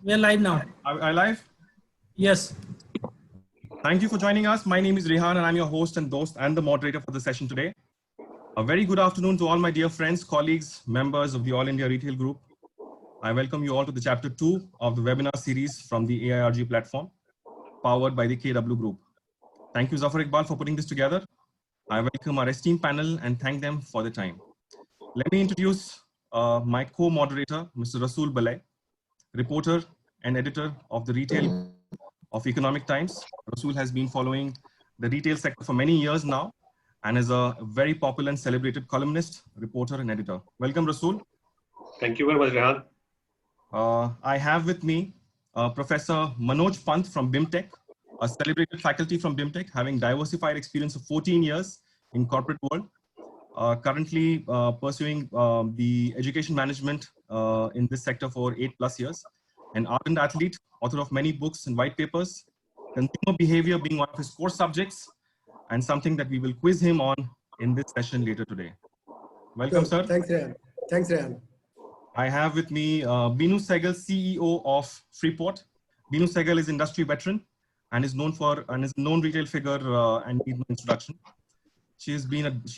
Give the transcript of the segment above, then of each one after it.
We are live now. Are I live? Yes. Thank you for joining us. My name is Rhan and I'm your host and host and the moderator for the session today. A very good afternoon to all my dear friends, colleagues, members of the All India Retail Group. I welcome you all to the chapter 2 of the webinar series from the AIRG platform, powered by the KW Group. Thank you, Zafar Iqbal, for putting this together. I welcome our esteemed panel and thank them for the time. Let me introduce my co-moderator, Mr. Rasul Bailay, reporter and editor of the Retail of Economic Times. Rasul has been following the retail sector for many years now and is a very popular and celebrated columnist, reporter, and editor. Welcome, Rasul. Thank you very much, Rhan. I have with me Professor Manoj Pant from BIMTECH, a celebrated faculty from BIMTECH, having diversified experience of 14 years in corporate world. Currently pursuing the education management in this sector for 8+ years. An ardent athlete, author of many books and white papers, consumer behavior being one of his core subjects, and something that we will quiz him on in this session later today. Welcome, sir. Thanks, Rhan. Thanks, Rhan. I have with me Benu, CEO of Freeport. Benu Sehgal is industry veteran and is known for and is a known retail figure and needs no introduction. She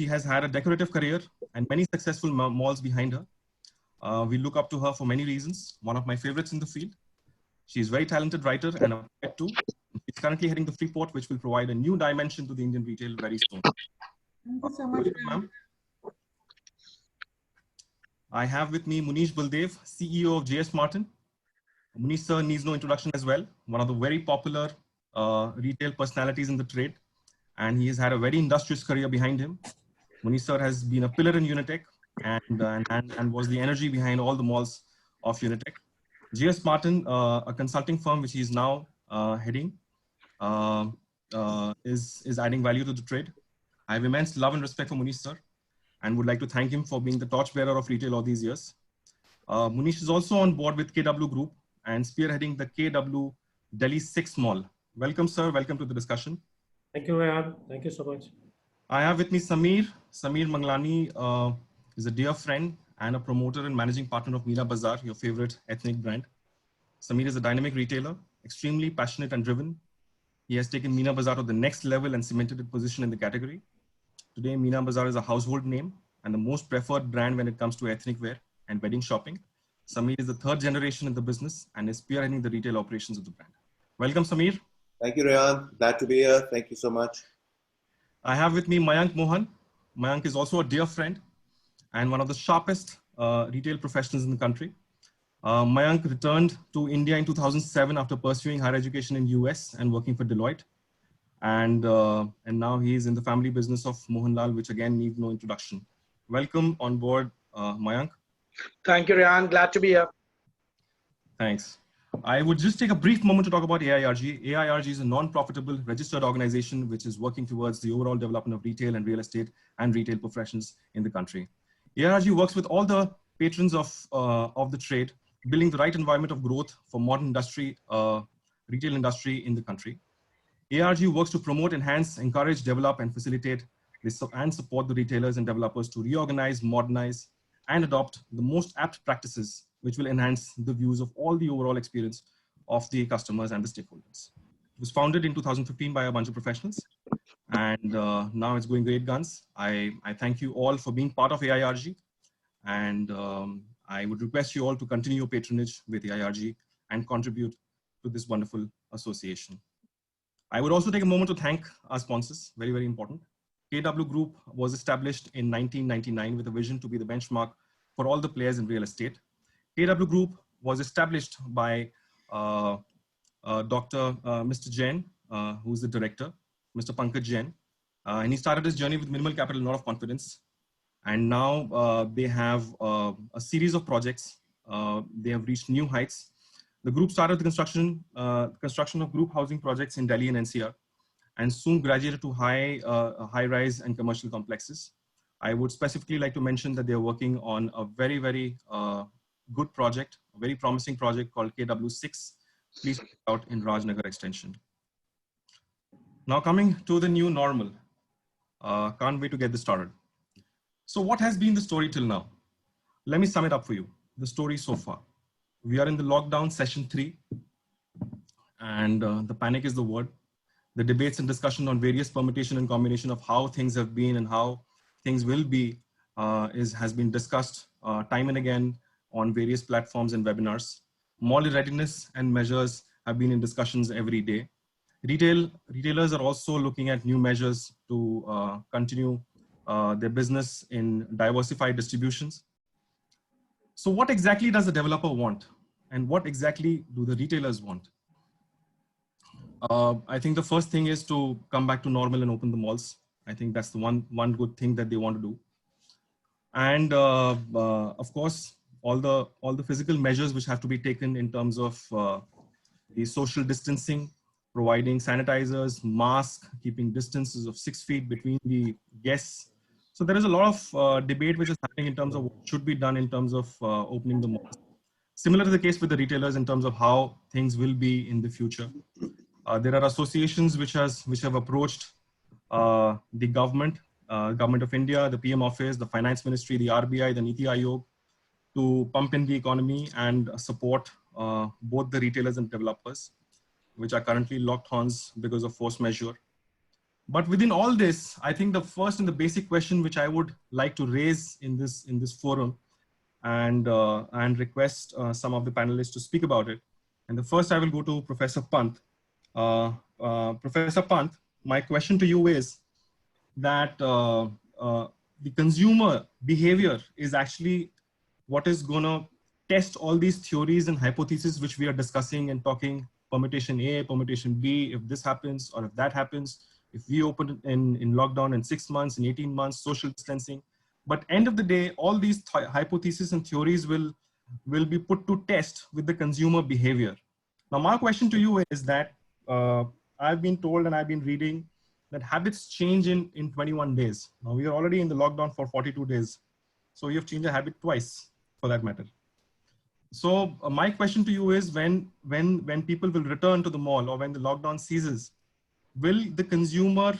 has had a decorative career and many successful malls behind her. We look up to her for many reasons. One of my favorites in the field. She's a very talented writer and a poet too. She's currently heading the Freeport, which will provide a new dimension to the Indian retail very soon. Thank you so much, ma'am. I have with me Munish, Baldev, CEO of JS Martin. Munish sir needs no introduction as well. One of the very popular retail personalities in the trade. And he has had a very industrious career behind him. Munish sir has been a pillar in Unitech and was the energy behind all the malls of Unitech. JS Martin, a consulting firm which he is now heading, is adding value to the trade. I have immense love and respect for Munish sir and would like to thank him for being the torchbearer of retail all these years. Munish is also on board with KW Group and spearheading the KW Delhi 6 Mall. Welcome, sir. Welcome to the discussion. Thank you, Rhan. Thank you so much. I have with me Samir. Samir Manglani is a dear friend and a promoter and managing partner of Meena Bazaar, your favorite ethnic brand. Samir is a dynamic retailer, extremely passionate and driven. He has taken Meena Bazaar to the next level and cemented its position in the category. Today, Meena Bazaar is a household name and the most preferred brand when it comes to ethnic wear and wedding shopping. Samir is the 3rd generation in the business and is spearheading the retail operations of the brand. Welcome, Samir. Thank you, Rhan. Glad to be here. Thank you so much. I have with me Mayank MOhan. Mayank is also a dear friend and one of the sharpest retail professionals in the country. Mayank returned to India in 2007 after pursuing higher education in US and working for Deloitte. And now he is in the family business of Mohanlal, which again needs no introduction. Welcome on board, Mayank. Thank you, Rhan. Glad to be here. Thanks. I would just take a brief moment to talk about AIRG. AIRG is a non-profitable registered organization which is working towards the overall development of retail and real estate and retail professions in the country. AIRG works with all the patrons of the trade, building the right environment of growth for modern industry, retail industry in the country. AIRG works to promote, enhance, encourage, develop, and facilitate and support the retailers and developers to reorganize, modernize, and adopt the most apt practices which will enhance the views of all the overall experience of the customers and the stakeholders. It was founded in 2015 by a bunch of professionals, and now it's going great guns. I thank you all for being part of AIRG, and I would request you all to continue your patronage with AIRG and contribute to this wonderful association. I would also take a moment to thank our sponsors, very, very important. KW Group was established in 1999 with a vision to be the benchmark for all the players in real estate. KW Group was established by Mr. Jain, who is the director, Mr. Pankaj Jain. And he started his journey with minimal capital, a lot of confidence. And now they have a series of projects. They have reached new heights. The group started the construction of group housing projects in Delhi and NCR, and soon graduated to high-rise and commercial complexes. I would specifically like to mention that they are working on a very, very good project, a very promising project called KW6. Please check it out in Rajnagar extension. Now coming to the new normal. Can't wait to get this started. So what has been the story till now? Let me sum it up for you. The story so far. We are in the lockdown session 3, and the panic is the word. The debates and discussion on various permutation and combination of how things have been and how things will be has been discussed time and again on various platforms and webinars. Mall readiness and measures have been in discussions every day. Retailers are also looking at new measures to continue their business in diversified distributions. So what exactly does the developer want? And what exactly do the retailers want? I think the first thing is to come back to normal and open the malls. I think that's the one good thing that they want to do. And of course, all the physical measures which have to be taken in terms of the social distancing, providing sanitizers, masks, keeping distances of 6 feet between the guests. So there is a lot of debate which is happening in terms of what should be done in terms of opening the malls. Similar to the case with the retailers in terms of how things will be in the future. There are associations which have approached the government of India, the PM office, the finance ministry, the RBI, the Niti Aayog, to pump in the economy and support both the retailers and developers, which are currently locked horns because of force majeure. But within all this, I think the first and the basic question which I would like to raise in this forum and request some of the panelists to speak about it. And the first I will go to Professor Pant. Professor Pant, my question to you is that the consumer behavior is actually what is going to test all these theories and hypotheses which we are discussing and talking, permutation A, permutation B, if this happens or if that happens, if we open in lockdown in 6 months, in 18 months, social distancing. But end of the day, all these hypotheses and theories will be put to test with the consumer behavior. Now, my question to you is that I've been told and I've been reading that habits change in 21 days. Now, we are already in the lockdown for 42 days. So you have changed a habit twice, for that matter. So my question to you is when people will return to the mall or when the lockdown ceases, will the consumer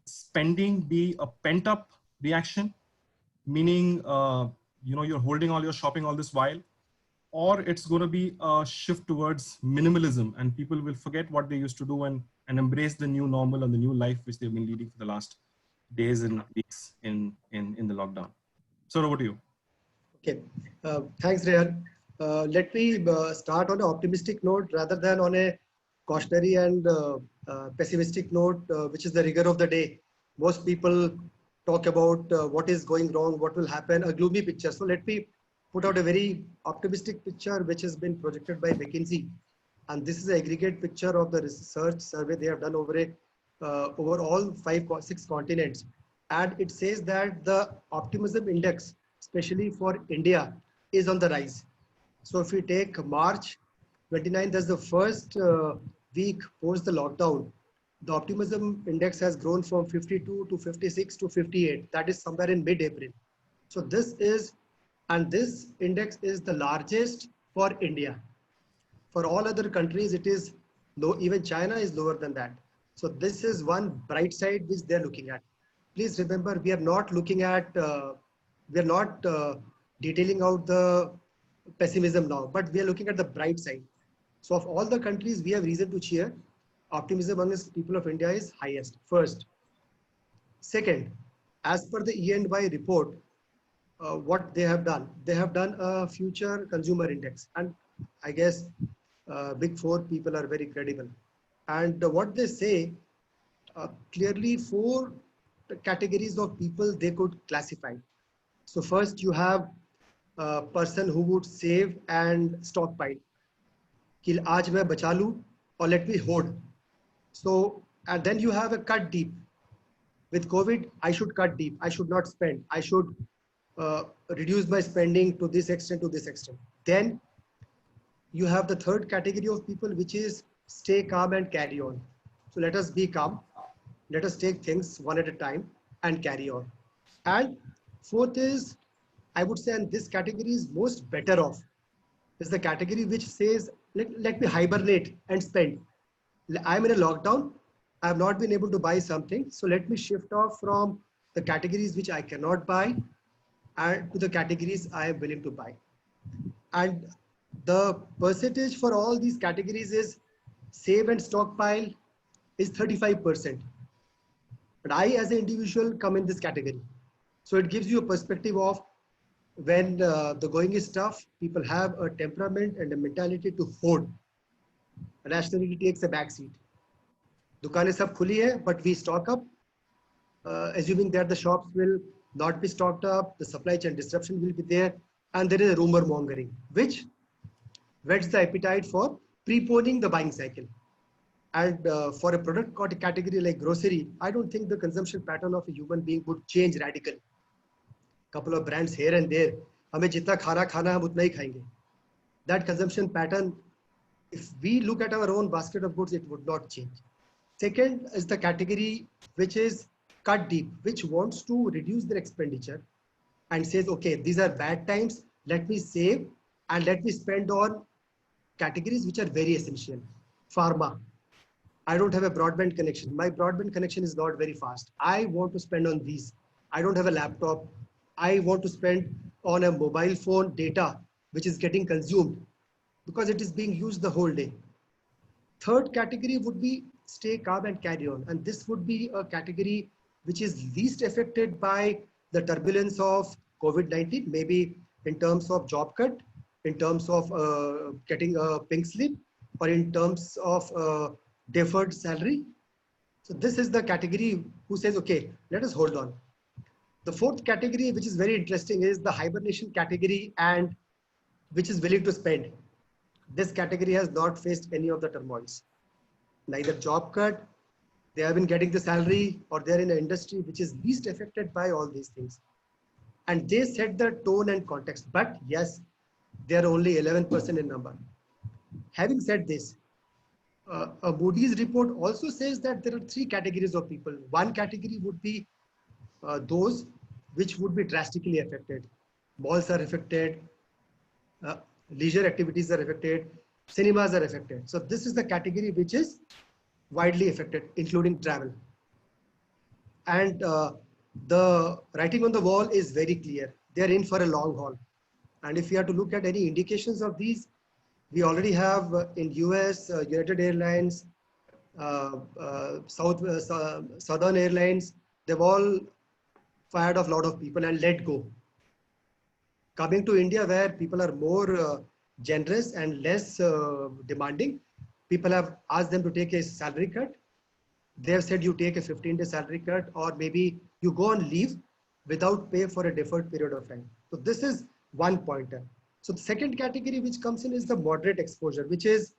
spending be a pent-up reaction, meaning you're holding all your shopping all this while, or it's going to be a shift towards minimalism and people will forget what they used to do and embrace the new normal and the new life which they've been leading for the last days and weeks in the lockdown. So over to you. Okay, thanks, Rhan. Let me start on an optimistic note rather than on a cautionary and pessimistic note, which is the rigor of the day. Most people talk about what is going wrong, what will happen, a gloomy picture. So let me put out a very optimistic picture, which has been projected by McKinsey. And this is an aggregate picture of the research survey they have done over all 6 continents. And it says that the optimism index, especially for India, is on the rise. So if we take March 29th as the first week post the lockdown, the optimism index has grown from 52 to 56 to 58. That is somewhere in mid-April. So this index is the largest for India. For all other countries, it is low. Even China is lower than that. So this is one bright side which they're looking at. Please remember, we are not looking at, we are not detailing out the pessimism now, but we are looking at the bright side. So of all the countries, we have reason to cheer. Optimism amongst people of India is highest, first. Second, as per the E&Y report, what they have done a future consumer index. And I guess big 4 people are very credible. And what they say, clearly 4 categories of people they could classify. So first you have a person who would save and stockpile. Ki aaj main bacha lu or let me hoard. So, and then you have a cut deep. With COVID, I should cut deep. I should not spend. I should reduce my spending to this extent, to this extent. Then you have the third category of people, which is stay calm and carry on. So let us be calm. Let us take things one at a time and carry on. And fourth is, I would say, and this category is most better off, is the category which says, let me hibernate and spend. I'm in a lockdown. I have not been able to buy something. So let me shift off from the categories which I cannot buy and to the categories I am willing to buy. And the percentage for all these categories is save and stockpile is 35%. But I, as an individual, come in this category. So it gives you a perspective of when the going is tough, people have a temperament and a mentality to hoard. Rationality takes a back seat. Dukanein sab khuli hai, but we stock up, assuming that the shops will not be stocked up, the supply chain disruption will be there, and there is a rumor mongering, which whets the appetite for preponing the buying cycle. And for a product category like grocery, I don't think the consumption pattern of a human being would change radically. Couple of brands here and there, हमें जितना खाना खाना हम उतना ही खाएंगे. That consumption pattern, if we look at our own basket of goods, it would not change. Second is the category which is cut deep, which wants to reduce their expenditure and says, okay, these are bad times, let me save and let me spend on categories which are very essential. Pharma. I don't have a broadband connection. My broadband connection is not very fast. I want to spend on these. I don't have a laptop. I want to spend on a mobile phone data, which is getting consumed because it is being used the whole day. Third category would be stay calm and carry on. And this would be a category which is least affected by the turbulence of COVID-19, maybe in terms of job cut, in terms of getting a pink slip, or in terms of deferred salary. So this is the category who says, okay, let us hold on. The fourth category, which is very interesting, is the hibernation category, and which is willing to spend. This category has not faced any of the turmoils. Neither job cut, they have been getting the salary, or they're in an industry which is least affected by all these things. And they set the tone and context. But yes, they are only 11% in number. Having said this, a Moody's report also says that there are three categories of people. One category would be those which would be drastically affected. Malls are affected, leisure activities are affected, cinemas are affected. So this is the category which is widely affected, including travel. And the writing on the wall is very clear. They're in for a long haul. And if you have to look at any indications of these, we already have in US, United Airlines, Southern Airlines, they've all fired off a lot of people and let go. Coming to India, where people are more generous and less demanding, people have asked them to take a salary cut. They have said you take a 15-day salary cut, or maybe you go on leave without pay for a deferred period of time. So this is one pointer. So the second category which comes in is the moderate exposure, which is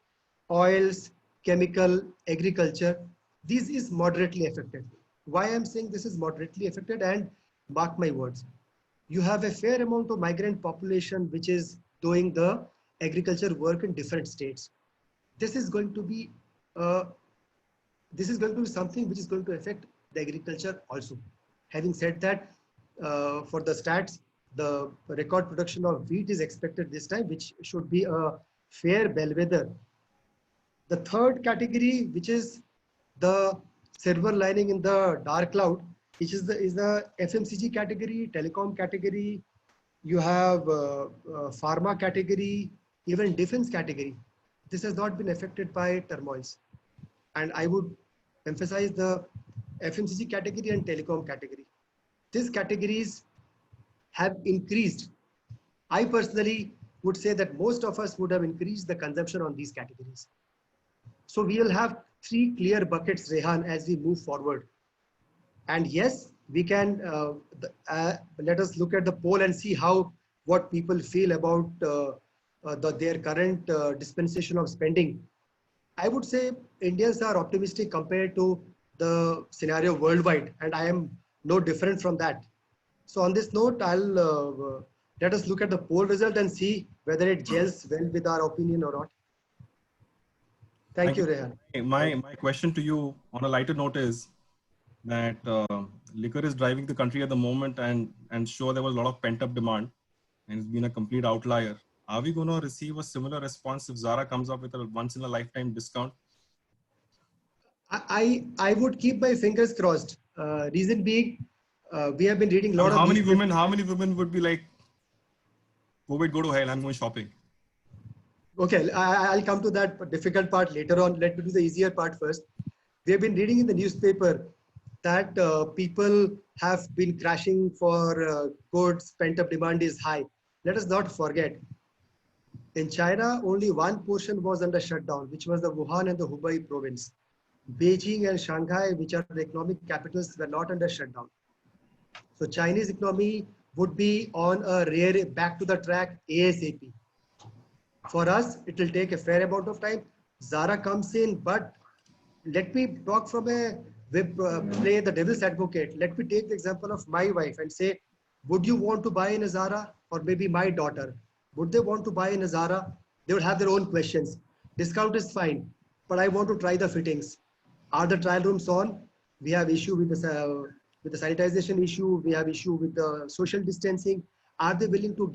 oils, chemical, agriculture. This is moderately affected. Why I'm saying this is moderately affected, and mark my words, you have a fair amount of migrant population which is doing the agriculture work in different states. This is going to be something which is going to affect the agriculture also. Having said that, for the stats, the record production of wheat is expected this time, which should be a fair bellwether. The third category, which is the silver lining in the dark cloud, which is the FMCG category, telecom category. You have pharma category, even defense category. This has not been affected by turmoils. And I would emphasize the FMCG category and telecom category. These categories have increased. I personally would say that most of us would have increased the consumption on these categories. So we will have three clear buckets, Rhan, as we move forward. And yes, we can, let us look at the poll and see what people feel about their current dispensation of spending. I would say Indians are optimistic compared to the scenario worldwide, and I am no different from that. So on this note, let us look at the poll result and see whether it gels well with our opinion or not. Thank you, Rhan. My question to you on a lighter note is that liquor is driving the country at the moment, and sure, there was a lot of pent up demand and it's been a complete outlier. Are we going to receive a similar response if Zara comes up with a once in a lifetime discount? I would keep my fingers crossed. Reason being, we have been reading a lot of how many women would be like, COVID, go to hell, I'm going shopping? Okay, I'll come to that difficult part later on. Let me do the easier part first. We have been reading in the newspaper that people have been crashing for goods, pent-up demand is high. Let us not forget, in China, only one portion was under shutdown, which was the Wuhan and the Hubei province. Beijing and Shanghai, which are the economic capitals, were not under shutdown. So Chinese economy would be on a back to the track ASAP. For us, it will take a fair amount of time. Zara comes in, but let me talk from play the devil's advocate. Let me take the example of my wife and say, would you want to buy in a Zara? Or maybe my daughter, would they want to buy in a Zara? They would have their own questions. Discount is fine, but I want to try the fittings. Are the trial rooms on? We have issue with the sanitization issue. We have issue with the social distancing. Are they willing to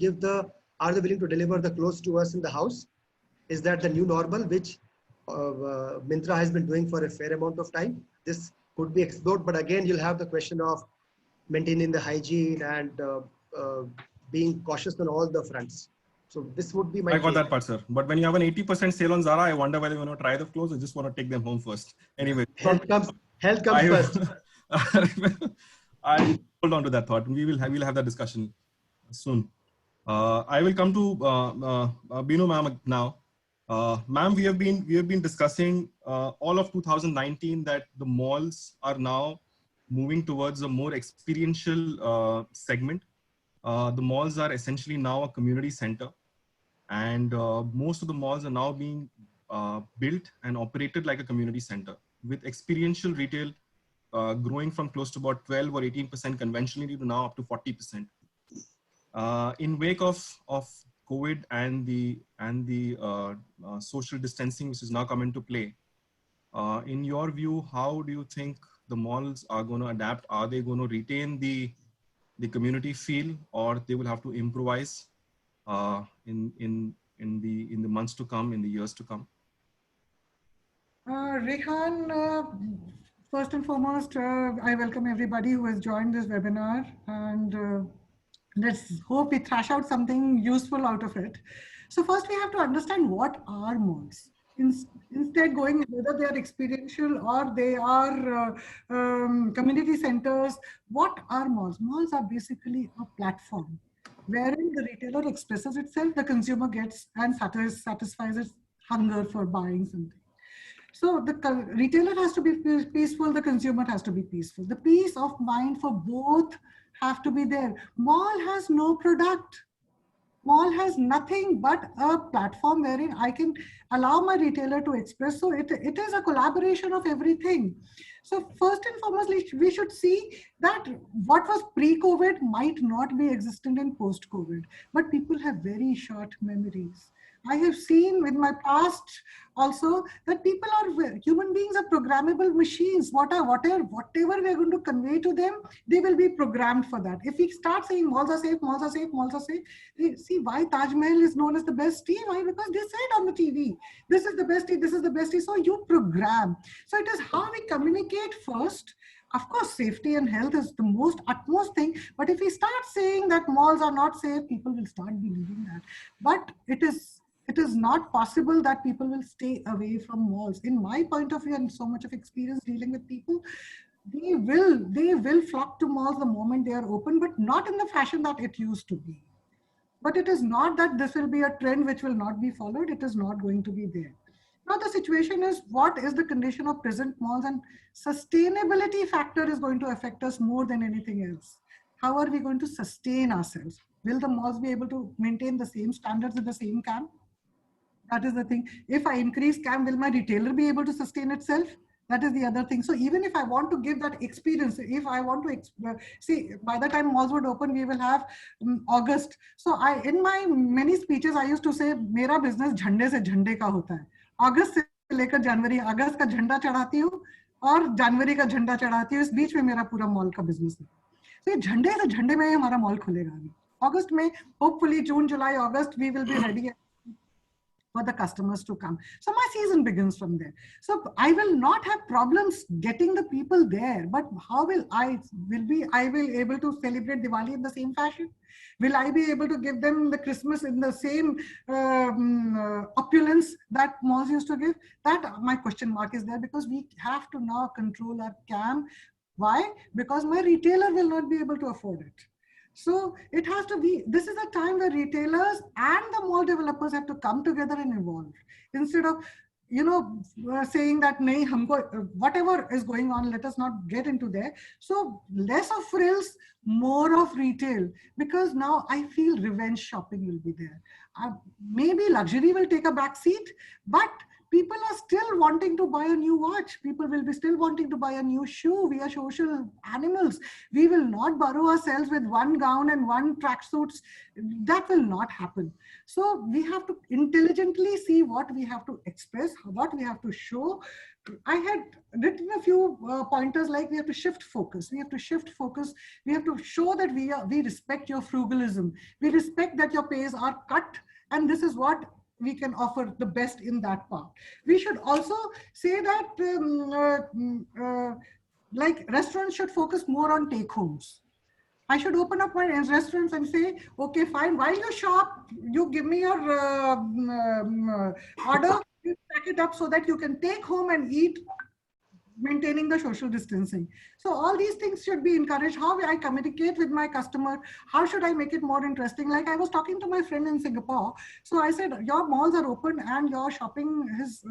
deliver the clothes to us in the house? Is that the new normal, which Myntra has been doing for a fair amount of time? This could be explored, but again, you'll have the question of maintaining the hygiene and being cautious on all the fronts. So this would be my I got take. that part, sir. But when you have an 80% sale on Zara, I wonder whether you want to try the clothes or just want to take them home first. Anyway. Health comes first. I hold on to that thought. We'll have that discussion soon. I will come to Benu ma'am now. Ma'am, we have been discussing all of 2019 that the malls are now moving towards a more experiential segment. The malls are essentially now a community center, and most of the malls are now being built and operated like a community center, with experiential retail growing from close to about 12 or 18% conventionally to now up to 40%. In wake of COVID and the social distancing, which has now come into play, in your view, how do you think the malls are going to adapt? Are they going to retain the community feel, or they will have to improvise in the months to come, in the years to come? Rhan, first and foremost, I welcome everybody who has joined this webinar, and let's hope we thrash out something useful out of it. So first we have to understand what are malls. Instead going whether they are experiential or they are community centers, what are malls? Malls are basically a platform wherein the retailer expresses itself, the consumer gets and satisfies its hunger for buying something. So the retailer has to be peaceful, the consumer has to be peaceful. The peace of mind for both have to be there. Mall has no product. Mall has nothing but a platform wherein I can allow my retailer to express. So it is a collaboration of everything. So first and foremost, we should see that what was pre-COVID might not be existent in post-COVID, but people have very short memories. I have seen in my past also that people are, human beings are programmable machines. Whatever we are going to convey to them, they will be programmed for that. If we start saying malls are safe, malls are safe, malls are safe, see why Taj Mahal is known as the best tea? Why? Because they said on the TV, this is the best tea, this is the best tea. So you program. So it is how we communicate first. Of course, safety and health is the utmost thing. But if we start saying that malls are not safe, people will start believing that. But it is not possible that people will stay away from malls. In my point of view and so much of experience dealing with people, they will flock to malls the moment they are open, but not in the fashion that it used to be. But it is not that this will be a trend which will not be followed. It is not going to be there. Now the situation is, what is the condition of present malls, and sustainability factor is going to affect us more than anything else. How are we going to sustain ourselves? Will the malls be able to maintain the same standards in the same camp? That is the thing. If I increase CAM, will my retailer be able to sustain itself? That is the other thing. So even if I want to give that experience, if I want to see, by the time malls would open, we will have August. So in my many speeches, I used to say, मेरा business झंडे से झंडे का होता है. August से लेकर जनवरी, अगस्त का झंडा चढ़ाती हूँ और जनवरी का झंडा चढ़ाती हूँ. इस बीच में मेरा पूरा मॉल का बिजनेस है. So ये झंडे से झंडे में हमारा मॉल खुलेगा अभी. August में, hopefully June, July, August, we will be ready. for the customers to come. So my season begins from there. So I will not have problems getting the people there, but how will I be able to celebrate Diwali in the same fashion? Will I be able to give them the Christmas in the same opulence that malls used to give? That my question mark is there, because we have to now control our CAM. Why? Because my retailer will not be able to afford it. So it has to be, this is a time where retailers and the mall developers have to come together and evolve. Instead of, saying that, nahi, humko, whatever is going on, let us not get into there. So less of frills, more of retail, because now I feel revenge shopping will be there. Maybe luxury will take a back seat, but people are still wanting to buy a new watch. People will be still wanting to buy a new shoe. We are social animals. We will not borrow ourselves with one gown and one tracksuits. That will not happen. So we have to intelligently see what we have to express, what we have to show. I had written a few pointers like we have to shift focus. We have to shift focus. We have to show that we respect your frugalism. We respect that your pays are cut, and this is what we can offer the best in that part. We should also say that like restaurants should focus more on take homes. I should open up my restaurants and say, okay, fine, while you shop, you give me your order, you pack it up so that you can take home and eat, maintaining the social distancing. So all these things should be encouraged. How I communicate with my customer, how should I make it more interesting? Like I was talking to my friend in Singapore. So I said, your malls are open and your shopping is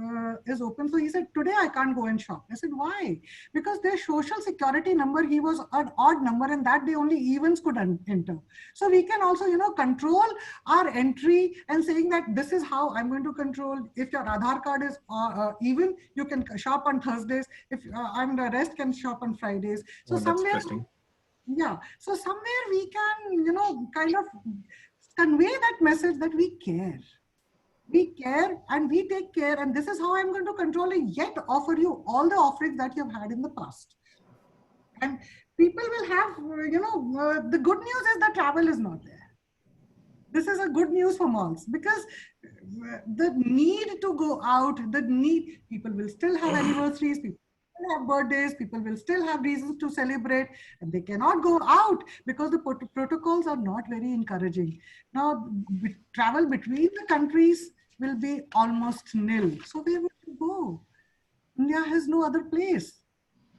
open. So he said, today I can't go and shop. I said, why? Because their social security number, he was an odd number, and that day only evens could enter. So we can also, control our entry and saying that this is how I'm going to control. If your Aadhaar card is even, you can shop on Thursdays. If and the rest can shop on Fridays. So somewhere, yeah. So somewhere we can, kind of convey that message that we care. We care and we take care, and this is how I'm going to control it, yet offer you all the offerings that you've had in the past. And people will have, the good news is that travel is not there. This is a good news for malls, because the need to go out, people will still have anniversaries, people have birthdays, people will still have reasons to celebrate, and they cannot go out because the protocols are not very encouraging. Now, travel between the countries will be almost nil. So where would you go? India has no other place.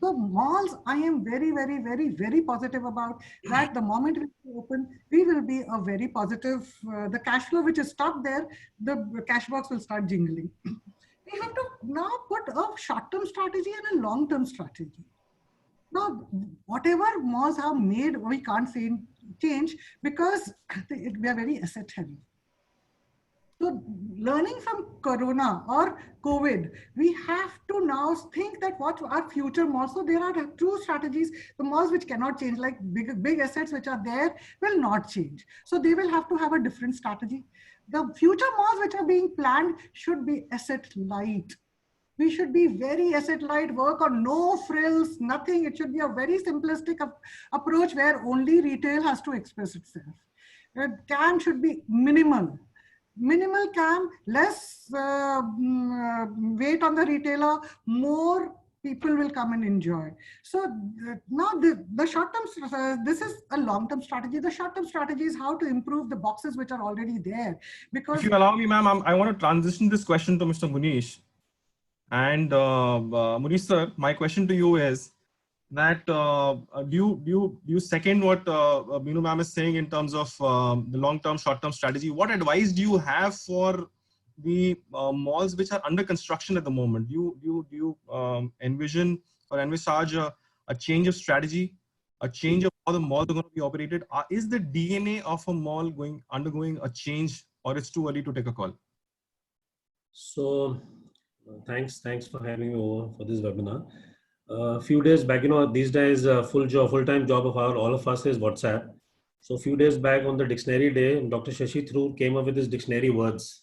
So malls, I am very, very, very, very positive about that. The moment we open, we will be a very positive, the cash flow which is stopped there, the cash box will start jingling. We have to now put a short-term strategy and a long-term strategy. Now, whatever malls have made, we can't say change, because we are very asset heavy. So learning from Corona or COVID, we have to now think that what are future malls. So there are two strategies. The malls which cannot change, like big assets which are there, will not change. So they will have to have a different strategy. The future malls which are being planned should be asset light. We should be very asset light, work on no frills, nothing. It should be a very simplistic approach where only retail has to express itself. CAM should be minimal. Minimal CAM, less weight on the retailer, more people will come and enjoy. So now the short-term, this is a long-term strategy. The short-term strategy is how to improve the boxes which are already there. Because if you allow me, ma'am, I want to transition this question to Mr. Munish. And Munish sir, my question to you is that do you second what Benu ma'am is saying in terms of the long-term, short-term strategy? What advice do you have for the malls which are under construction at the moment? Do you envision or envisage a change of strategy, a change of how the malls are going to be operated? Is the DNA of a mall undergoing a change, or it's too early to take a call? So thanks for having me over for this webinar. A few days back, these days full-time job of all of us is WhatsApp. So a few days back on the dictionary day, Dr. Shashi Tharoor came up with his dictionary words.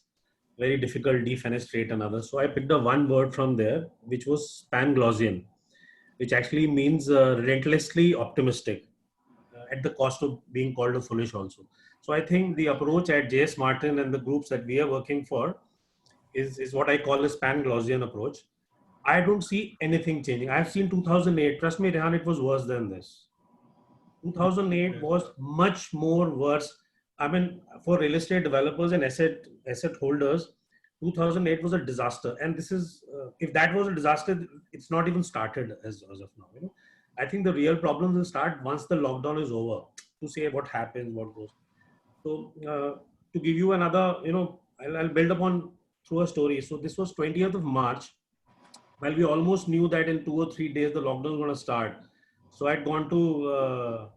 Very difficult, defenestrate and others. So I picked up one word from there, which was Panglossian, which actually means relentlessly optimistic, at the cost of being called a foolish also. So I think the approach at JS Martin and the groups that we are working for is what I call a pan-Gaussian approach. I don't see anything changing. I've seen 2008. Trust me, Rhan, it was worse than this. 2008 was much more worse. I mean, for real estate developers and asset holders, 2008 was a disaster. And this is, if that was a disaster, it's not even started as of now. You know, I think the real problems will start once the lockdown is over. To say what happens, what goes. So to give you another, you know, I'll build upon through a story. So this was 20th of March. Well, we almost knew that in 2 or 3 days the lockdown was going to start. So I'd gone to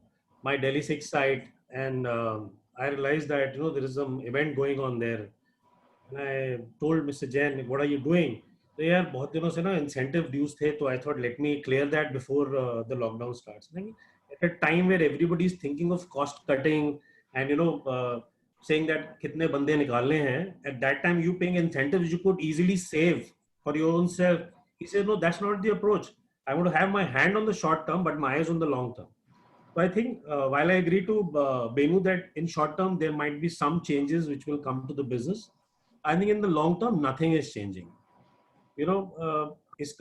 my Delhi 6 site, and I realized that, you know, there is some event going on there. And I told Mr. Jain, what are you doing? So yeah, बहुत दिनों से ना incentive dues थे, so I thought let me clear that before the lockdown starts. At a time where everybody is thinking of cost cutting and, you know, saying that कितने बंदे निकालने हैं, at that time you paying incentives you could easily save for your own self. He said, no, that's not the approach. I want to have my hand on the short term, but my eyes on the long term. So I think while I agree to Benu that in short term, there might be some changes which will come to the business. I think in the long term, nothing is changing. You know, इस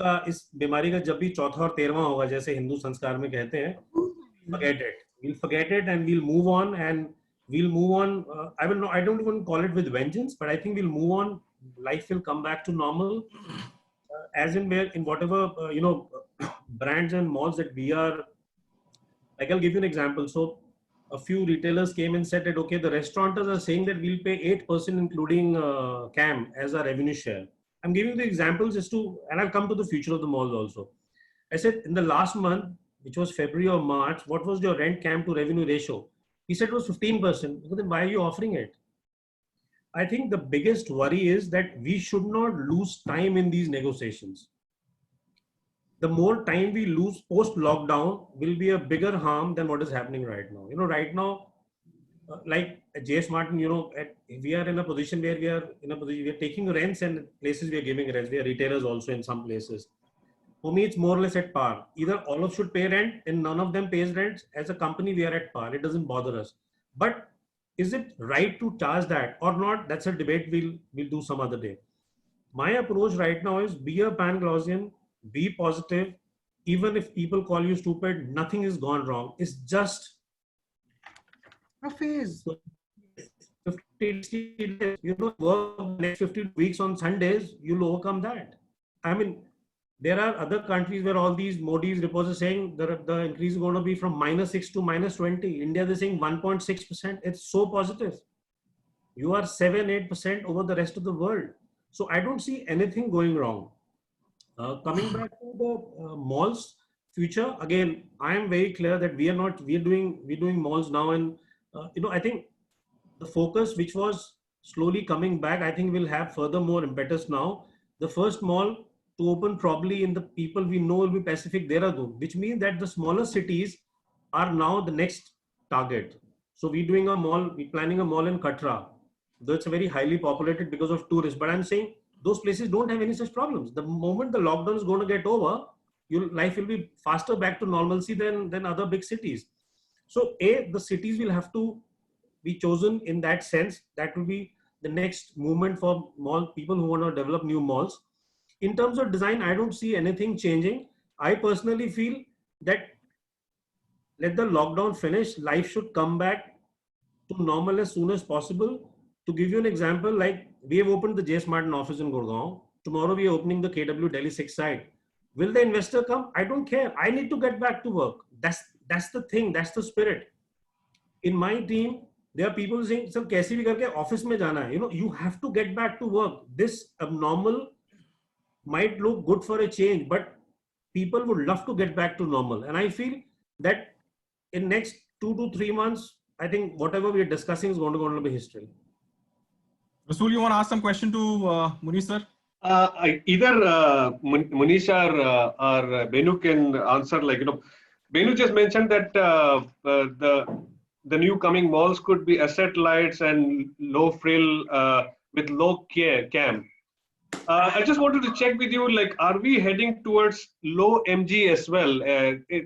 बीमारी का जब भी चौथा और 13वां होगा, जैसे हिंदू संस्कार में कहते हैं, forget it. We'll forget it and we'll move on, and we'll move on. I don't even call it with vengeance, but I think we'll move on. Life will come back to normal. As in where in whatever you know, brands and malls that we are, like I'll give you an example. So a few retailers came and said that, okay, the restaurateurs are saying that we'll pay 8% including CAM as our revenue share. I'm giving the examples just to, and I'll come to the future of the malls also. I said in the last month, which was February or March, what was your rent CAM to revenue ratio? He said it was 15%. Then why are you offering it? I think the biggest worry is that we should not lose time in these negotiations. The more time we lose post-lockdown will be a bigger harm than what is happening right now. You know, right now, like J.S. Martin, you know, we are in a position where we are taking rents, and places we are giving rents. We are retailers also in some places. For me, it's more or less at par. Either all of should pay rent and none of them pays rent. As a company, we are at par. It doesn't bother us. But is it right to charge that or not? That's a debate we'll do some other day. My approach right now is be a pan-Gaussian, be positive. Even if people call you stupid, nothing has gone wrong. It's just a phase. 50 days, you know, work next 50 weeks on Sundays, you'll overcome that. I mean, there are other countries where all these Modi's reports are saying the increase is going to be from -6 to -20. India, they're saying 1.6%. It's so positive. You are 7-8% over the rest of the world. So I don't see anything going wrong. Coming back to the malls future, again, I am very clear that we're doing malls now, and you know, I think the focus which was slowly coming back, I think will have further more impetus now. The first mall to open probably in the people we know will be Pacific Dehradun, which means that the smaller cities are now the next target. So we're planning a mall in Katra, though it's very highly populated because of tourists. But I'm saying those places don't have any such problems. The moment the lockdown is going to get over, your life will be faster back to normalcy than other big cities. So the cities will have to be chosen in that sense. That will be the next movement for mall people who want to develop new malls. In terms of design, I don't see anything changing. I personally feel that let the lockdown finish, life should come back to normal as soon as possible. To give you an example, like we have opened the J.S. Martin office in Gurgaon. Tomorrow we are opening the KW Delhi 6 site. Will the investor come? I don't care. I need to get back to work. That's the thing. That's the spirit. In my team, there are people saying, "Sir, kaise bhi karke office mein jana hai." You know, you have to get back to work. This abnormal might look good for a change, but people would love to get back to normal. And I feel that in next 2 to 3 months, I think whatever we are discussing is going to be history. Rasul, you want to ask some question to Munish, sir? Either Munish or Benu can answer. Like, you know, Benu just mentioned that the new coming malls could be asset lights and low frill with low CAM. I just wanted to check with you, like, are we heading towards low MG as well?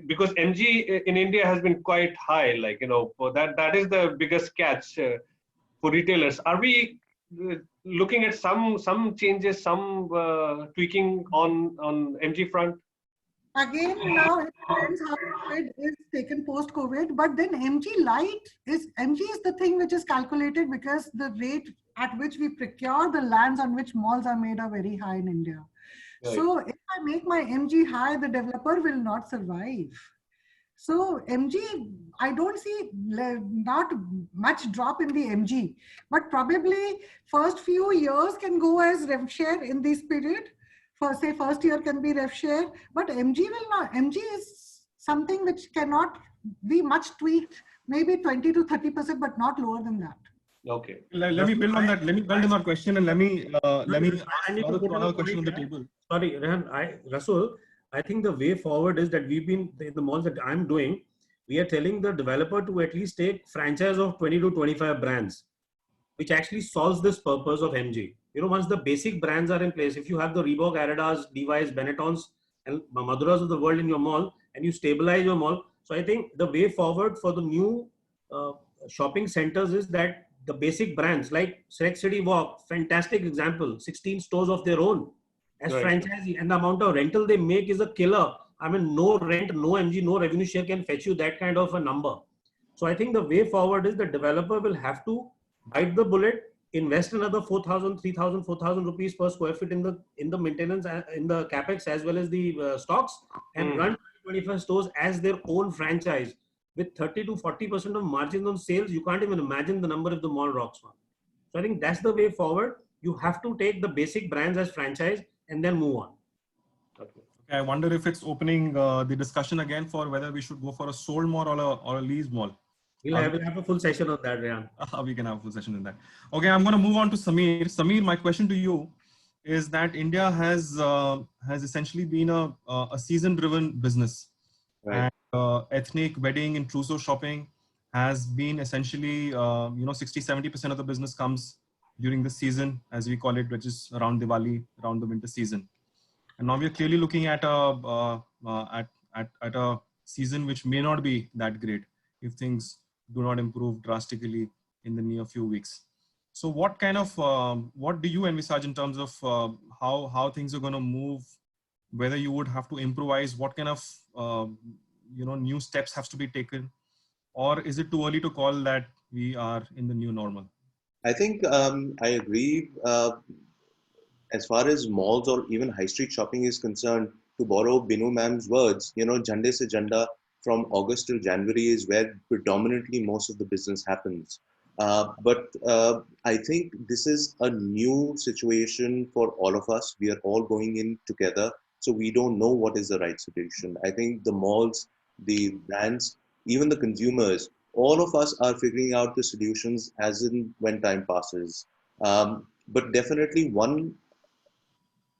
Because MG in India has been quite high, like, you know, that is the biggest catch for retailers. Are we looking at some changes, some tweaking on MG front? Again, now it depends how it is taken post-COVID, but then MG is the thing which is calculated because the rate at which we procure the lands on which malls are made are very high in India. Right. So if I make my MG high, the developer will not survive. So MG, I don't see not much drop in the MG, but probably first few years can go as rev share in this period. For say first year can be rev share, but MG will not. MG is something which cannot be much tweaked, maybe 20 to 30%, but not lower than that. Okay. Let me build on that. Let me build on our question and let me I need to put another a question on the point here. table. Sorry, Rasul, I think the way forward is that we've been, in the malls that I'm doing, we are telling the developer to at least take franchise of 20 to 25 brands, which actually solves this purpose of MG. You know, once the basic brands are in place, if you have the Reebok, Adidas, Levi's, Benettons, and Maduras of the world in your mall, and you stabilize your mall. So I think the way forward for the new shopping centers is that the basic brands like Select City Walk, fantastic example, 16 stores of their own as Right. franchisee, and the amount of rental they make is a killer. I mean, no rent, no MG, no revenue share can fetch you that kind of a number. So I think the way forward is the developer will have to bite the bullet, invest another 4,000, 3,000, 4,000 rupees per square feet in the maintenance, in the capex as well as the stocks, and run 25 stores as their own franchise with 30 to 40% of margins on sales. You can't even imagine the number if the mall rocks one. So I think that's the way forward. You have to take the basic brands as franchise and then move on. Okay. I wonder if it's opening the discussion again for whether we should go for a sold mall or a leased mall. We'll have a full session on that, Rhan. We can have a full session in that. Okay, I'm going to move on to Samir. Samir, my question to you is that India has essentially been a season-driven business. Right. And ethnic, wedding, and trousseau shopping has been essentially, 60-70% of the business comes during the season, as we call it, which is around Diwali, around the winter season. And now we are clearly looking at a season which may not be that great if things do not improve drastically in the near few weeks. So what kind of, what do you envisage in terms of how things are going to move, whether you would have to improvise, what kind of, new steps have to be taken, or is it too early to call that we are in the new normal? I think I agree. As far as malls or even high street shopping is concerned, to borrow Benu ma'am's words, Jande se Janda from August till January is where predominantly most of the business happens. But I think this is a new situation for all of us. We are all going in together. So we don't know what is the right solution. I think the malls, the brands, even the consumers, all of us are figuring out the solutions as in when time passes. But definitely one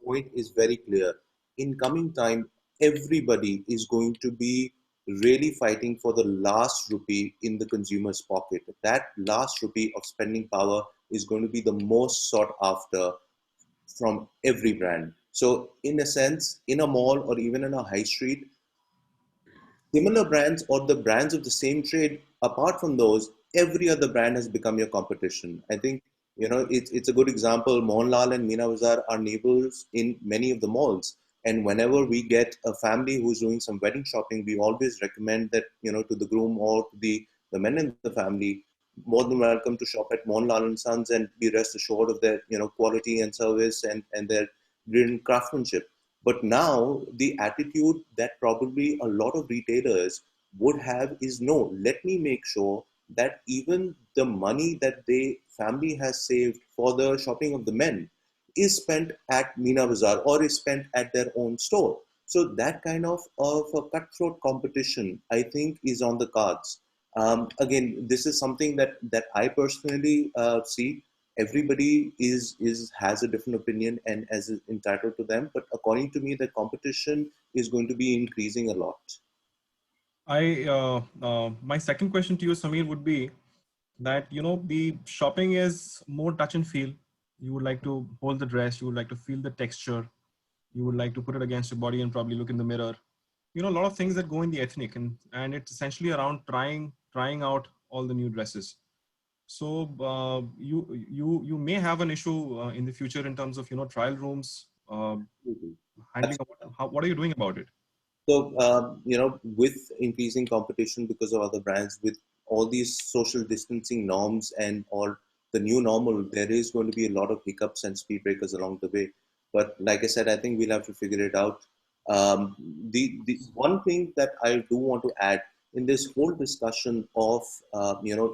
point is very clear. In coming time, everybody is going to be really fighting for the last rupee in the consumer's pocket. That last rupee of spending power is going to be the most sought after from every brand. So in a sense, in a mall or even in a high street, similar brands or the brands of the same trade, apart from those, every other brand has become your competition. I think, it's a good example. Mohanlal and Meena Bazaar are neighbors in many of the malls. And whenever we get a family who's doing some wedding shopping, we always recommend that, to the groom or to the men in the family, more than welcome to shop at Mohanlal and Sons and be rest assured of their, quality and service and their brilliant craftsmanship. But now the attitude that probably a lot of retailers would have is, no, let me make sure that even the money that the family has saved for the shopping of the men is spent at Meena Bazaar or is spent at their own store. So that kind of a cutthroat competition, I think, is on the cards. Again, this is something that I personally see. Everybody has a different opinion and is entitled to them. But according to me, the competition is going to be increasing a lot. My second question to you, Samir, would be that, the shopping is more touch and feel. You would like to hold the dress, you would like to feel the texture, you would like to put it against your body and probably look in the mirror. A lot of things that go in the ethnic, and it's essentially around trying out all the new dresses. So you may have an issue in the future in terms of trial rooms handling. What are you doing about it? So, with increasing competition because of other brands, with all these social distancing norms and or the new normal, there is going to be a lot of hiccups and speed breakers along the way. But like I said, I think we'll have to figure it out. The one thing that I do want to add in this whole discussion of,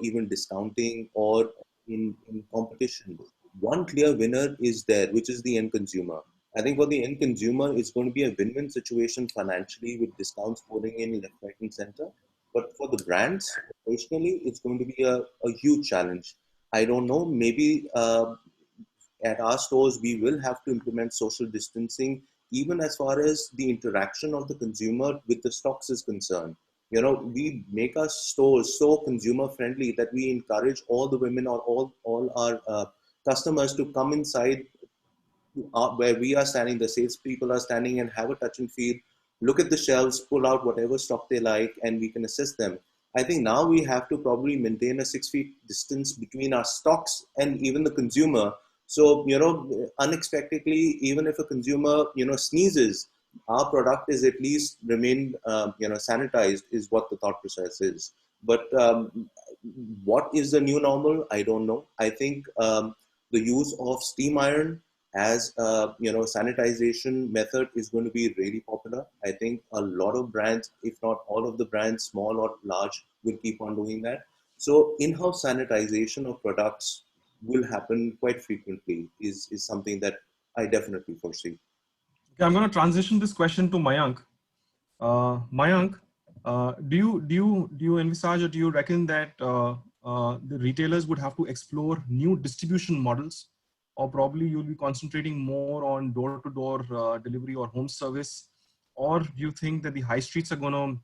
even discounting or in competition, one clear winner is there, which is the end consumer. I think for the end consumer, it's going to be a win-win situation financially with discounts pouring in left, right, and center. But for the brands, operationally, it's going to be a huge challenge. I don't know, maybe at our stores, we will have to implement social distancing, even as far as the interaction of the consumer with the stocks is concerned. We make our stores so consumer friendly that we encourage all the women or all our customers to come inside where we are standing, the salespeople are standing, and have a touch and feel, look at the shelves, pull out whatever stock they like, and we can assist them. I think now we have to probably maintain a 6 feet distance between our stocks and even the consumer. So, unexpectedly, even if a consumer, sneezes, our product is at least remain, sanitized is what the thought process is. But what is the new normal? I don't know. I think the use of steam iron as sanitization method is going to be really popular. I think a lot of brands, if not all of the brands, small or large, will keep on doing that. So in-house sanitization of products will happen quite frequently is something that I definitely foresee. Okay, I'm going to transition this question to Mayank. Mayank, do you envisage or do you reckon that the retailers would have to explore new distribution models, or probably you'll be concentrating more on door-to-door delivery or home service, or do you think that the high streets are gonna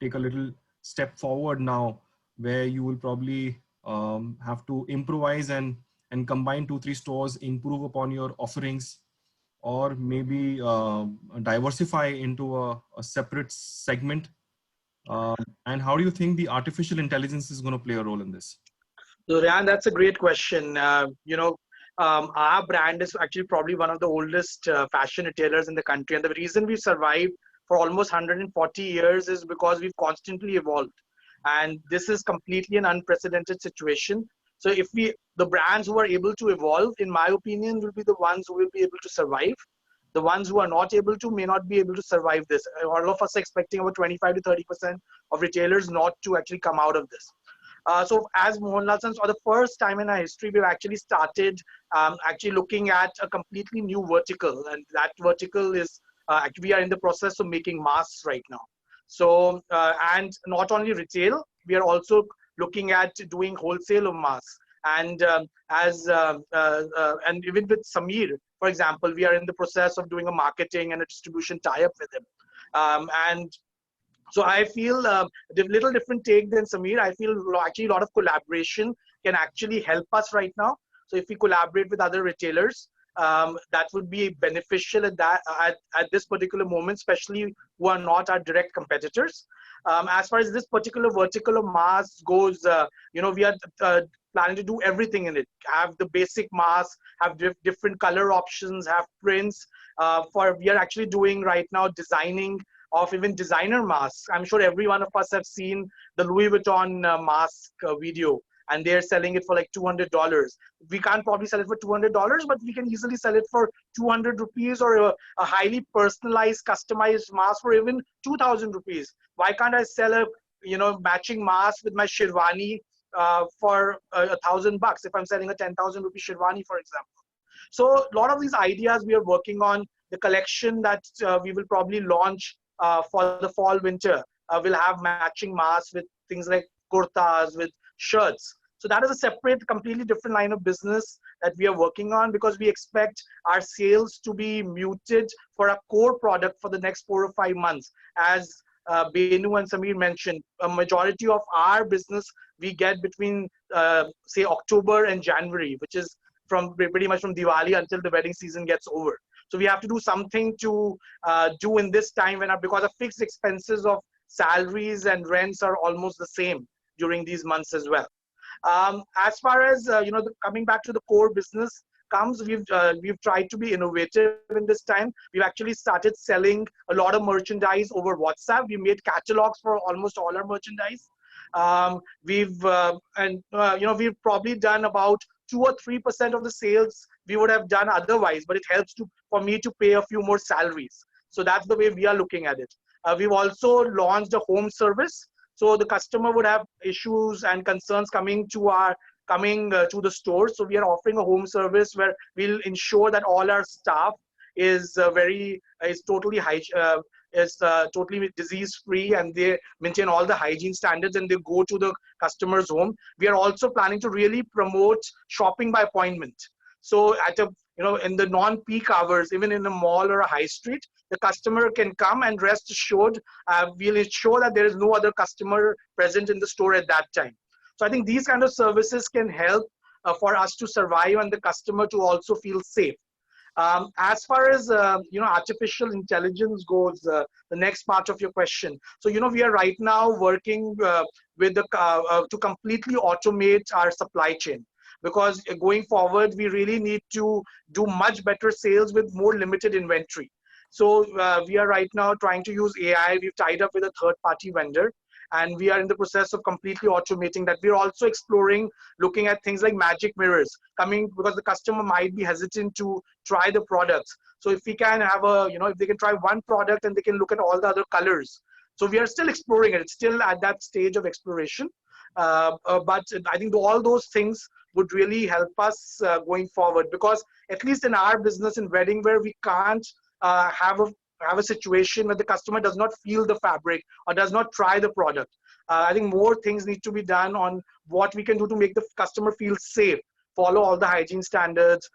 take a little step forward now, where you will probably have to improvise and combine 2-3 stores, improve upon your offerings, or maybe diversify into a separate segment? And how do you think the artificial intelligence is going to play a role in this? So, Rhan, that's a great question. Our brand is actually probably one of the oldest fashion retailers in the country. And the reason we've survived for almost 140 years is because we've constantly evolved. And this is completely an unprecedented situation. So if the brands who are able to evolve, in my opinion, will be the ones who will be able to survive. The ones who are not able to may not be able to survive this. All of us are expecting about 25 to 30% of retailers not to actually come out of this. So as Mohanlal said, for the first time in our history, we've actually started actually looking at a completely new vertical. And that vertical is, actually we are in the process of making masks right now. So, and not only retail, we are also looking at doing wholesale of masks. And and even with Samir, for example, we are in the process of doing a marketing and a distribution tie-up with him. And so I feel a little different take than Samir. I feel actually a lot of collaboration can actually help us right now. So if we collaborate with other retailers, that would be beneficial at this particular moment, especially who are not our direct competitors. As far as this particular vertical of masks goes, we are planning to do everything in it. Have the basic masks, have different color options, have prints. We are actually doing right now designing of even designer masks. I'm sure every one of us have seen the Louis Vuitton mask video, and they're selling it for like $200. We can't probably sell it for $200, but we can easily sell it for 200 rupees, or a highly personalized, customized mask for even 2,000 rupees. Why can't I sell a matching mask with my Shirwani for $1,000 if I'm selling a 10,000 rupee Shirwani, for example? So a lot of these ideas we are working on. The collection that we will probably launch for the fall winter will have matching masks with things like kurtas, with shirts. So that is a separate, completely different line of business that we are working on, because we expect our sales to be muted for a core product for the next 4 or 5 months. As Benu and Samir mentioned, a majority of our business we get between say October and January, which is from pretty much from Diwali until the wedding season gets over. So we have to do something to do in this time because our fixed expenses of salaries and rents are almost the same during these months as well. As far as coming back to the core business comes, we've tried to be innovative in this time. We've actually started selling a lot of merchandise over WhatsApp. We made catalogs for almost all our merchandise. We've probably done about 2 or 3% of the sales we would have done otherwise, but it helps for me to pay a few more salaries. So that's the way we are looking at it. We've also launched a home service. So the customer would have issues and concerns coming to the store. So we are offering a home service where we'll ensure that all our staff is totally disease free, and they maintain all the hygiene standards, and they go to the customer's home. We are also planning to really promote shopping by appointment. So in the non-peak hours, even in a mall or a high street, the customer can come, and rest assured, we'll ensure that there is no other customer present in the store at that time. So I think these kind of services can help for us to survive and the customer to also feel safe. As far as artificial intelligence goes, the next part of your question. So we are right now working to completely automate our supply chain, because going forward we really need to do much better sales with more limited inventory. So we are right now trying to use AI. We've tied up with a third-party vendor, and we are in the process of completely automating that. We're also exploring looking at things like magic mirrors because the customer might be hesitant to try the products. So if we can have if they can try one product and they can look at all the other colors. So we are still exploring it. It's still at that stage of exploration. But I think all those things would really help us going forward, because at least in our business in wedding wear, we can't have a situation where the customer does not feel the fabric or does not try the product. I think more things need to be done on what we can do to make the customer feel safe, follow all the hygiene standards,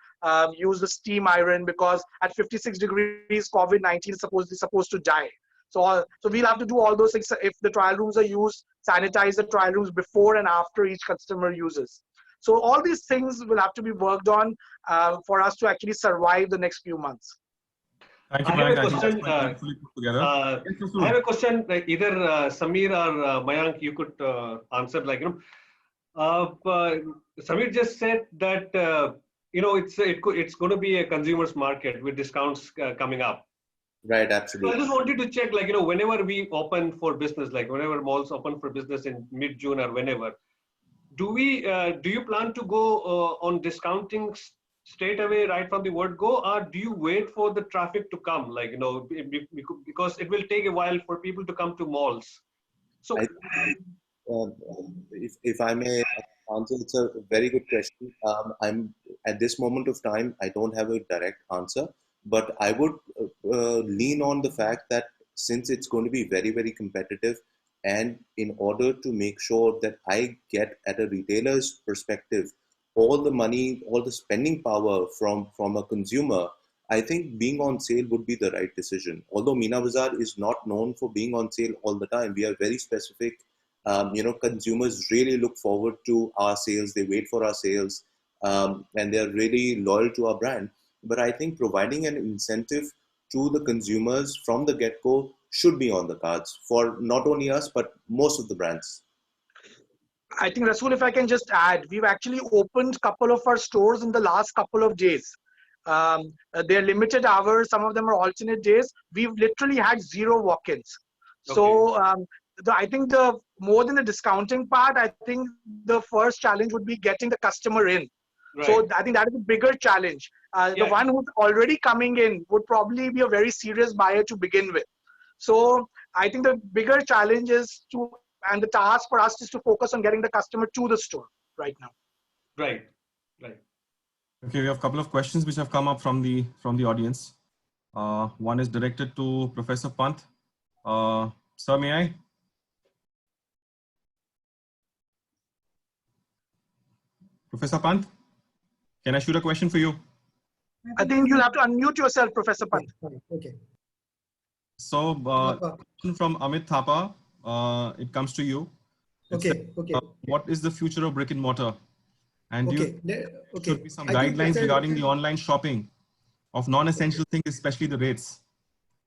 use the steam iron, because at 56 degrees, COVID-19 is supposed to die. So we'll have to do all those things. If the trial rooms are used, sanitize the trial rooms before and after each customer uses. So all these things will have to be worked on for us to actually survive the next few months. Thank you, I have a question. I have a question. Either Samir or Mayank, you could answer. Samir just said that it's going to be a consumer's market with discounts coming up. Right, absolutely. So I just wanted to check, whenever we open for business, whenever malls open for business in mid-June or whenever, do you plan to go on discounting straight away right from the word go, or do you wait for the traffic to come, because it will take a while for people to come to malls? So if I may answer, it's a very good question. I'm at this moment of time, I don't have a direct answer, but I would lean on the fact that since it's going to be very, very competitive, and in order to make sure that I get at a retailer's perspective all the money, all the spending power from a consumer, I think being on sale would be the right decision. Although Meena Bazaar is not known for being on sale all the time, we are very specific. Consumers really look forward to our sales. They wait for our sales, and they're really loyal to our brand. But I think providing an incentive to the consumers from the get-go should be on the cards for not only us, but most of the brands. I think, Rasul, if I can just add, we've actually opened a couple of our stores in the last couple of days. They're limited hours. Some of them are alternate days. We've literally had 0 walk-ins. Okay. So I think more than the discounting part, I think the first challenge would be getting the customer in. Right. So I think that is a bigger challenge. The one who's already coming in would probably be a very serious buyer to begin with. So I think the bigger challenge is and the task for us is to focus on getting the customer to the store right now. Right. Okay, we have a couple of questions which have come up from the audience. One is directed to Professor Pant. Sir, may I? Professor Pant, can I shoot a question for you? I think you'll have to unmute yourself, Professor Pant. Okay. So, from Amit Thapa, it comes to you. Okay. What is the future of brick and mortar? And should be some guidelines regarding the online shopping of non-essential things, especially the rates,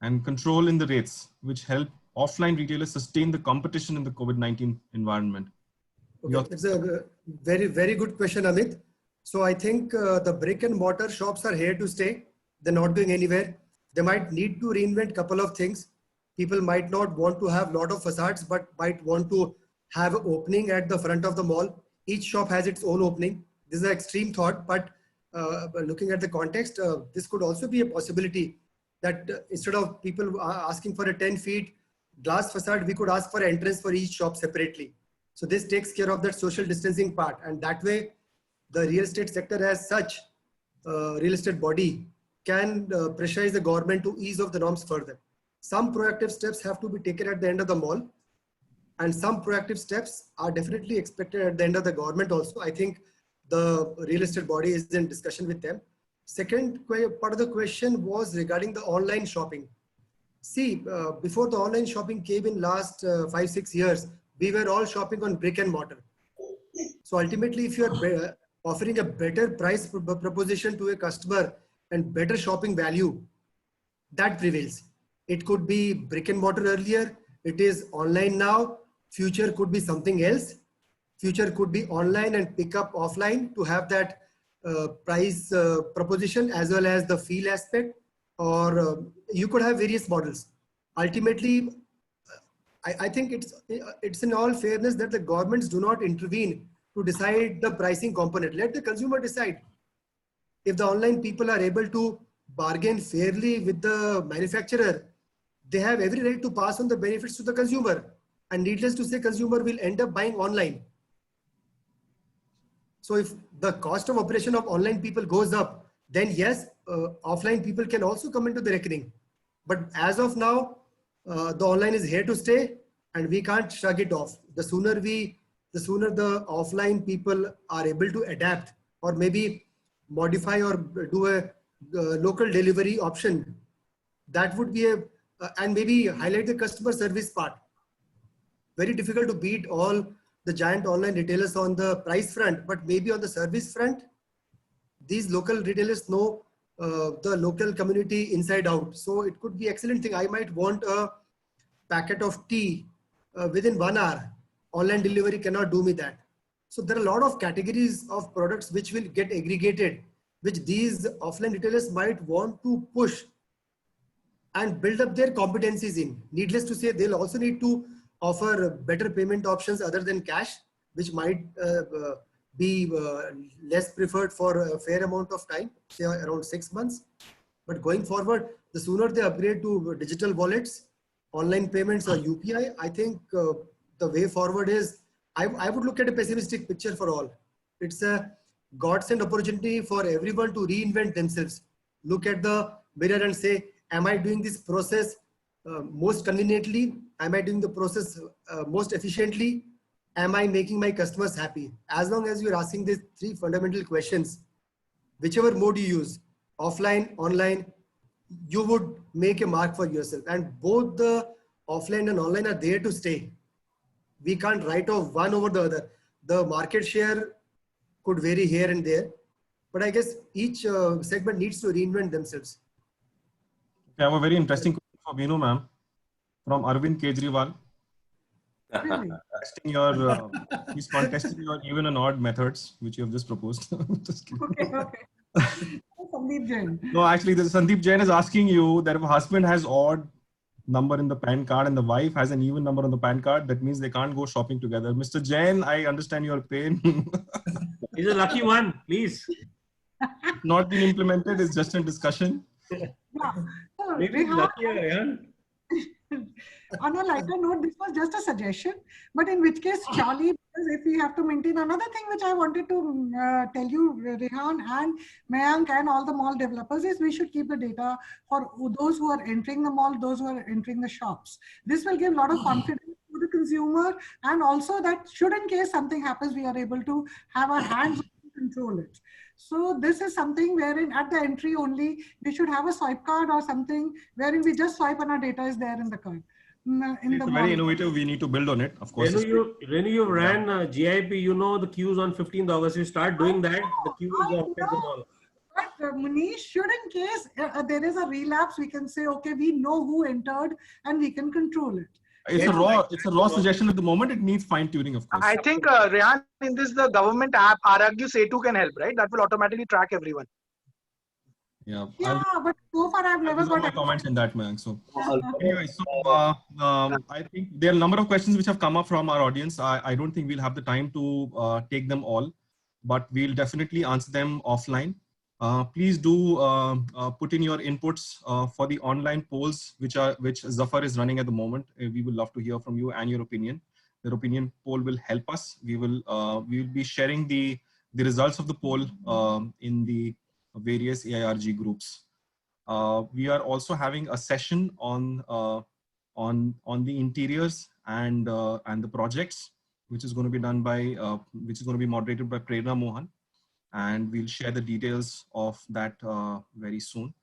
and control in the rates, which help offline retailers sustain the competition in the COVID-19 environment. Okay, it's a very, very good question, Amit. So I think the brick and mortar shops are here to stay. They're not going anywhere. They might need to reinvent a couple of things. People might not want to have a lot of facades, but might want to have an opening at the front of the mall. Each shop has its own opening. This is an extreme thought, but looking at the context, this could also be a possibility that instead of people asking for a 10 feet glass facade, we could ask for an entrance for each shop separately. So this takes care of that social distancing part. And that way, the real estate sector as such, real estate body can pressurize the government to ease off the norms further. Some proactive steps have to be taken at the end of the mall. And some proactive steps are definitely expected at the end of the government also. I think the real estate body is in discussion with them. Second part of the question was regarding the online shopping. See, before the online shopping came in last 5-6 years, we were all shopping on brick and mortar. So ultimately, if you're offering a better price proposition to a customer and better shopping value, that prevails. It could be brick and mortar earlier. It is online now. Future could be something else. Future could be online and pick up offline to have that price proposition as well as the feel aspect, or you could have various models. Ultimately, I think it's in all fairness that the governments do not intervene to decide the pricing component. Let the consumer decide. If the online people are able to bargain fairly with the manufacturer, they have every right to pass on the benefits to the consumer. And needless to say, consumer will end up buying online. So if the cost of operation of online people goes up, then yes, offline people can also come into the reckoning. But as of now, the online is here to stay and we can't shrug it off. The sooner the offline people are able to adapt or maybe modify or do a local delivery option, that would be and maybe highlight the customer service part. Very difficult to beat all the giant online retailers on the price front, but maybe on the service front, these local retailers know the local community inside out. So it could be excellent thing. I might want a packet of tea within 1 hour. Online delivery cannot do me that. So there are a lot of categories of products which will get aggregated, which these offline retailers might want to push and build up their competencies in. Needless to say, they'll also need to offer better payment options other than cash, which might be less preferred for a fair amount of time, say around 6 months. But going forward, the sooner they upgrade to digital wallets, online payments or UPI, I think the way forward is, I would look at a pessimistic picture for all. It's a godsend opportunity for everyone to reinvent themselves. Look at the mirror and say, am I doing this process most conveniently? Am I doing the process most efficiently? Am I making my customers happy? As long as you're asking these 3 fundamental questions, whichever mode you use, offline, online, you would make a mark for yourself. And both the offline and online are there to stay. We can't write off one over the other. The market share could vary here and there, but I guess each segment needs to reinvent themselves. I have a very interesting question for Benu, ma'am, from Arvind Kejriwal. He's contesting your even and odd methods, which you have just proposed. Just Okay. Sandeep Jain. No, actually, Sandeep Jain is asking you that if a husband has odd number in the PAN card and the wife has an even number on the PAN card, that means they can't go shopping together. Mr. Jain, I understand your pain. He's a lucky one, please. Not been implemented, it's just in discussion. Yeah. So Maybe luckier, on a lighter note, this was just a suggestion, but in which case, Charlie, because if we have to maintain another thing which I wanted to tell you, Rhan and Mayank and all the mall developers, is we should keep the data for those who are entering the mall, those who are entering the shops. This will give a lot of confidence to the consumer, and also that should in case something happens, we are able to have our hands to control it. So this is something wherein at the entry only, we should have a swipe card or something wherein we just swipe and our data is there in the card. It's very innovative. We need to build on it, of course. When you ran GIP, you know the queues on 15th August. You start doing that, the queue is off at the mall. But Munish, should in case there is a relapse, we can say, okay, we know who entered and we can control it. It's a raw suggestion at the moment. It needs fine tuning, of course. I think, Rhan, in this, the government app, AIRG Setu can help, right? That will automatically track everyone. Yeah. But so far I've never got my comments in that, Mayank. So Also, anyway, so I think there are a number of questions which have come up from our audience. I don't think we'll have the time to take them all, but we'll definitely answer them offline. Please do put in your inputs for the online polls which Zafar is running at the moment. We would love to hear from you and your opinion. Your opinion poll will help us. We will be sharing the results of the poll in the various AIRG groups. We are also having a session on the interiors and the projects, which is going to be done by which is going to be moderated by MOhan, and we'll share the details of that very soon.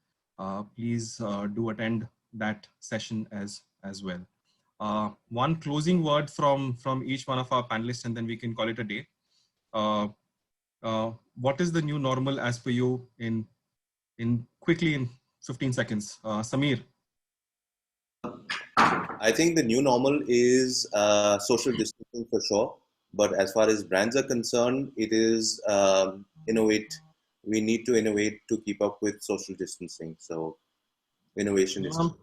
Please do attend that session as well. One closing word from each one of our panelists, and then we can call it a day. What is the new normal as per you in quickly in 15 seconds? Samir. I think the new normal is social distancing for sure. But as far as brands are concerned, it is innovate. We need to innovate to keep up with social distancing. So innovation is key.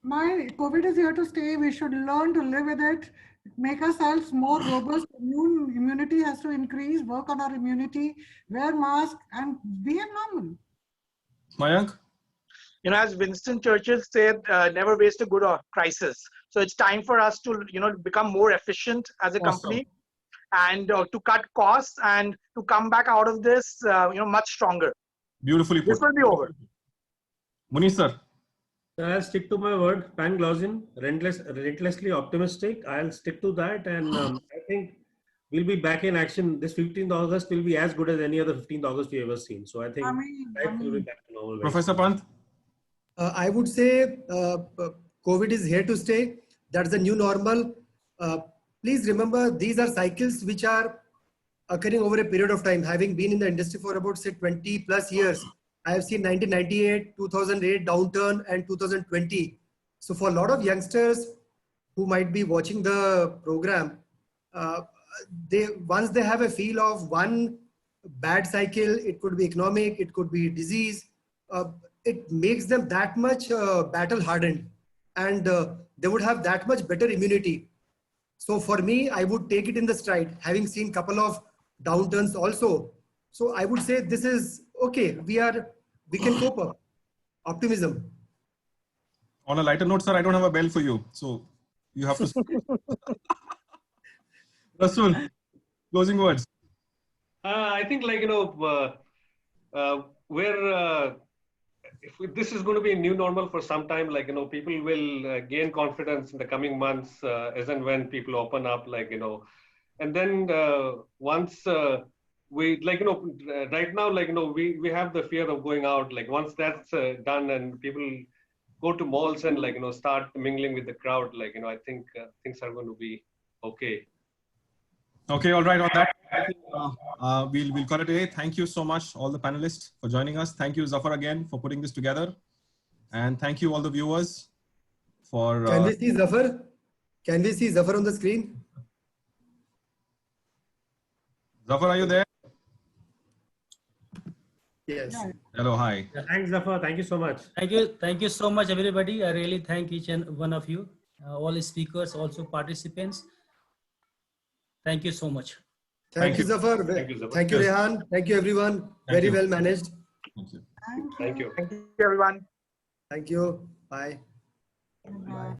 COVID is here to stay. We should learn to live with it, make ourselves more robust. Immunity has to increase, work on our immunity, wear masks, and be normal. Mayank? You know, as Winston Churchill said, never waste a good crisis. So it's time for us to, become more efficient as a company and to cut costs and to come back out of this, much stronger. Beautifully put. This will be over. Munish sir. I'll stick to my word, Pan-Glozin, relentlessly optimistic. I'll stick to that, and I think we'll be back in action. This 15th August will be as good as any other 15th August we've ever seen. So I think life will be back to normal. Professor Pant? I would say COVID is here to stay. That's the new normal. Please remember, these are cycles which are occurring over a period of time. Having been in the industry for about, say, 20 plus years, I have seen 1998, 2008 downturn and 2020. So for a lot of youngsters who might be watching the program, once they have a feel of one bad cycle, it could be economic, it could be disease, it makes them that much battle hardened, and they would have that much better immunity. So for me, I would take it in the stride, having seen a couple of downturns also. So I would say this is okay. We can cope up. Optimism. On a lighter note, sir, I don't have a bell for you, so you have to. Rasul, closing words. I think, if this is going to be a new normal for some time, people will gain confidence in the coming months as and when people open up, and then once we, right now, we have the fear of going out. Once that's done and people go to malls and start mingling with the crowd, I think things are going to be okay. Okay, all right. On that, I think we'll call it a day. Thank you so much, all the panelists, for joining us. Thank you, Zafar, again for putting this together, and thank you all the viewers for. Can we see Zafar? Can we see Zafar on the screen? Zafar, are you there? Yes. Hello, hi. Thanks, Zafar. Thank you so much. Thank you so much, everybody. I really thank each and one of you, all speakers, also participants. Thank you so much. Thank you, Zafar. Thank you, Rhan. Thank you, everyone. Very well managed. Thank you. Thank you. Thank you, everyone. Thank you. Bye. Bye.